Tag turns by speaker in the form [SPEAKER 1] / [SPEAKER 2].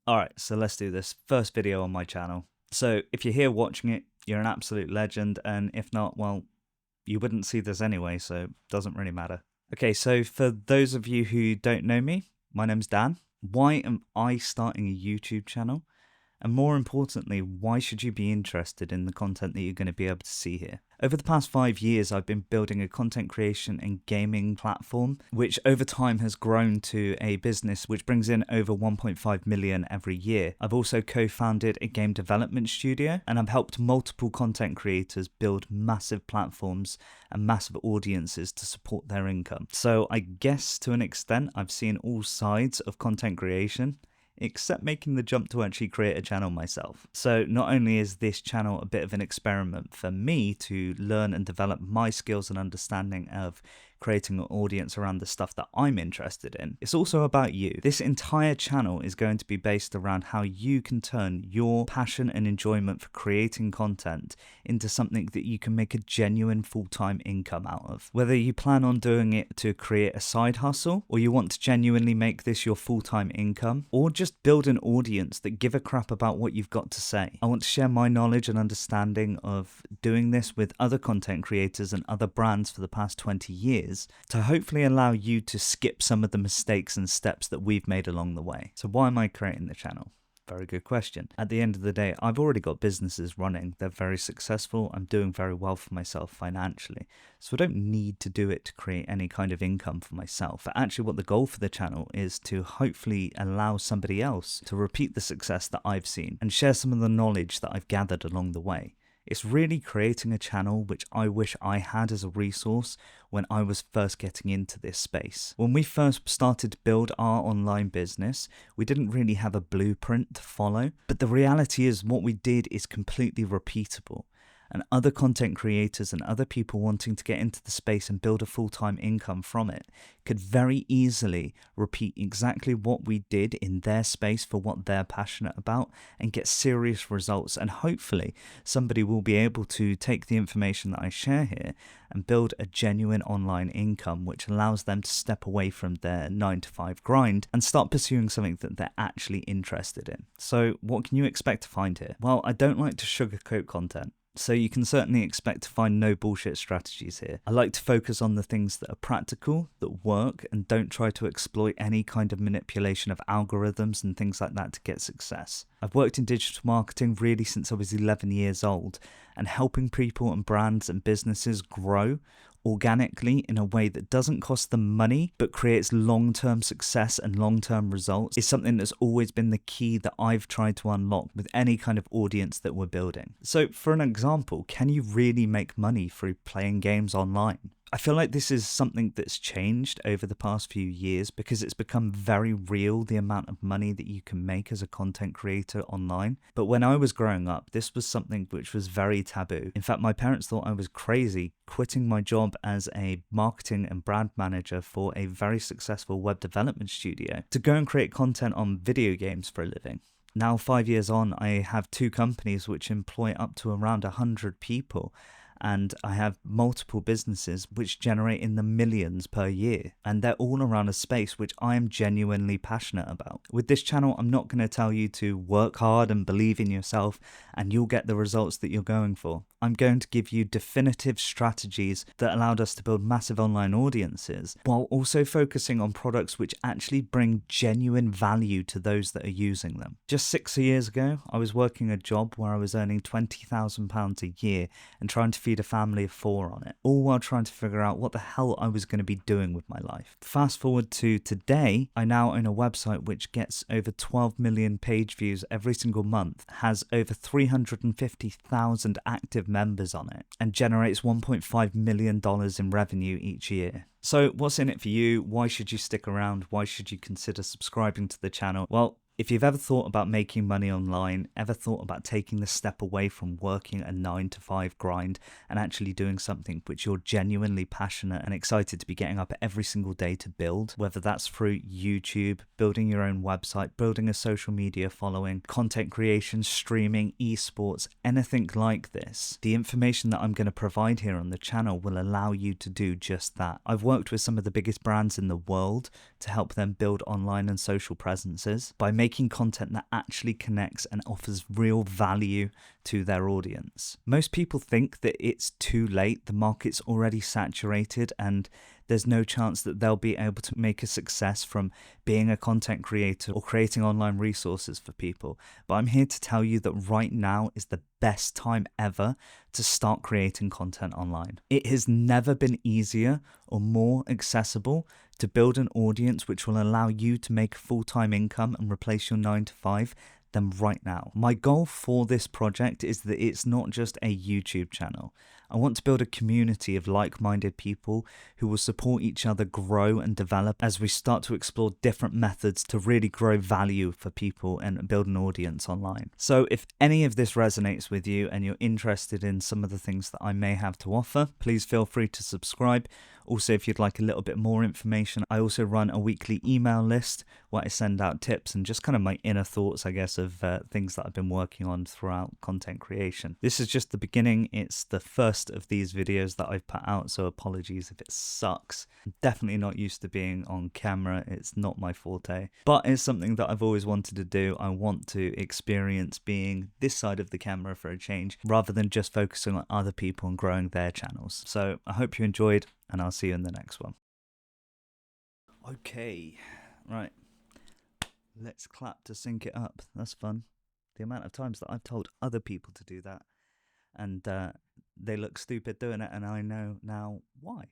[SPEAKER 1] Alright, so let's do this. First video on my channel. So if you're here watching it, you're an absolute legend, and if not, well, you wouldn't see this anyway, so it doesn't really matter. Okay, so for those of you who don't know me, my name's Dan. Why am I starting a YouTube channel? And more importantly, why should you be interested in the content that you're going to be able to see here? Over the past 5 years, I've been building a content creation and gaming platform, which over time has grown to a business which brings in over 1.5 million every year. I've also co-founded a game development studio, and I've helped multiple content creators build massive platforms and massive audiences to support their income. So I guess to an extent, I've seen all sides of content creation, except making the jump to actually create a channel myself. So not only is this channel a bit of an experiment for me to learn and develop my skills and understanding of creating an audience around the stuff that I'm interested in, it's also about you. This entire channel is going to be based around how you can turn your passion and enjoyment for creating content into something that you can make a genuine full-time income out of. Whether you plan on doing it to create a side hustle, or you want to genuinely make this your full-time income, or just build an audience that give a crap about what you've got to say. I want to share my knowledge and understanding of doing this with other content creators and other brands for the past 20 years to hopefully allow you to skip some of the mistakes and steps that we've made along the way. So why am I creating the channel? Very good question. At the end of the day, I've already got businesses running. They're very successful. I'm doing very well for myself financially. So I don't need to do it to create any kind of income for myself. Actually, what the goal for the channel is to hopefully allow somebody else to repeat the success that I've seen and share some of the knowledge that I've gathered along the way. It's really creating a channel which I wish I had as a resource when I was first getting into this space. When we first started to build our online business, we didn't really have a blueprint to follow, but the reality is what we did is completely repeatable. And other content creators and other people wanting to get into the space and build a full-time income from it could very easily repeat exactly what we did in their space for what they're passionate about and get serious results. And hopefully somebody will be able to take the information that I share here and build a genuine online income which allows them to step away from their 9-to-5 grind and start pursuing something that they're actually interested in. So what can you expect to find here? Well, I don't like to sugarcoat content, so you can certainly expect to find no bullshit strategies here. I like to focus on the things that are practical, that work, and don't try to exploit any kind of manipulation of algorithms and things like that to get success. I've worked in digital marketing really since I was 11 years old, and helping people and brands and businesses grow organically in a way that doesn't cost them money but creates long-term success and long-term results is something that's always been the key that I've tried to unlock with any kind of audience that we're building. So for an example, can you really make money through playing games online? I feel like this is something that's changed over the past few years because it's become very real, the amount of money that you can make as a content creator online. But when I was growing up, this was something which was very taboo. In fact, my parents thought I was crazy quitting my job as a marketing and brand manager for a very successful web development studio to go and create content on video games for a living. Now, 5 years on, I have 2 companies which employ up to around 100 people. And I have multiple businesses which generate in the millions per year, and they're all around a space which I am genuinely passionate about. With this channel, I'm not going to tell you to work hard and believe in yourself and you'll get the results that you're going for. I'm going to give you definitive strategies that allowed us to build massive online audiences while also focusing on products which actually bring genuine value to those that are using them. Just 6 years ago, I was working a job where I was earning £20,000 a year and trying to feed a family of 4 on it, all while trying to figure out what the hell I was going to be doing with my life. Fast forward to today, I now own a website which gets over 12 million page views every single month, has over 350,000 active members on it, and generates $1.5 million in revenue each year. So what's in it for you? Why should you stick around? Why should you consider subscribing to the channel? Well, if you've ever thought about making money online, ever thought about taking the step away from working a 9-to-5 grind and actually doing something which you're genuinely passionate and excited to be getting up every single day to build, whether that's through YouTube, building your own website, building a social media following, content creation, streaming, esports, anything like this, the information that I'm going to provide here on the channel will allow you to do just that. I've worked with some of the biggest brands in the world to help them build online and social presences. By making content that actually connects and offers real value to their audience. Most people think that it's too late, the market's already saturated, and there's no chance that they'll be able to make a success from being a content creator or creating online resources for people. But I'm here to tell you that right now is the best time ever to start creating content online. It has never been easier or more accessible to build an audience which will allow you to make a full-time income and replace your 9 to 5 than right now. My goal for this project is that it's not just a YouTube channel. I want to build a community of like-minded people who will support each other grow and develop as we start to explore different methods to really grow value for people and build an audience online. So if any of this resonates with you and you're interested in some of the things that I may have to offer, please feel free to subscribe. Also, if you'd like a little bit more information, I also run a weekly email list where I send out tips and just kind of my inner thoughts, I guess, of things that I've been working on throughout content creation. This is just the beginning. It's the first of these videos that I've put out, so apologies if it sucks. I'm definitely not used to being on camera. It's not my forte, but it's something that I've always wanted to do. I want to experience being this side of the camera for a change, rather than just focusing on other people and growing their channels. So I hope you enjoyed, and I'll see you in the next one. Okay, right. Let's clap to sync it up. That's fun. The amount of times that I've told other people to do that, and they look stupid doing it, and I know now why.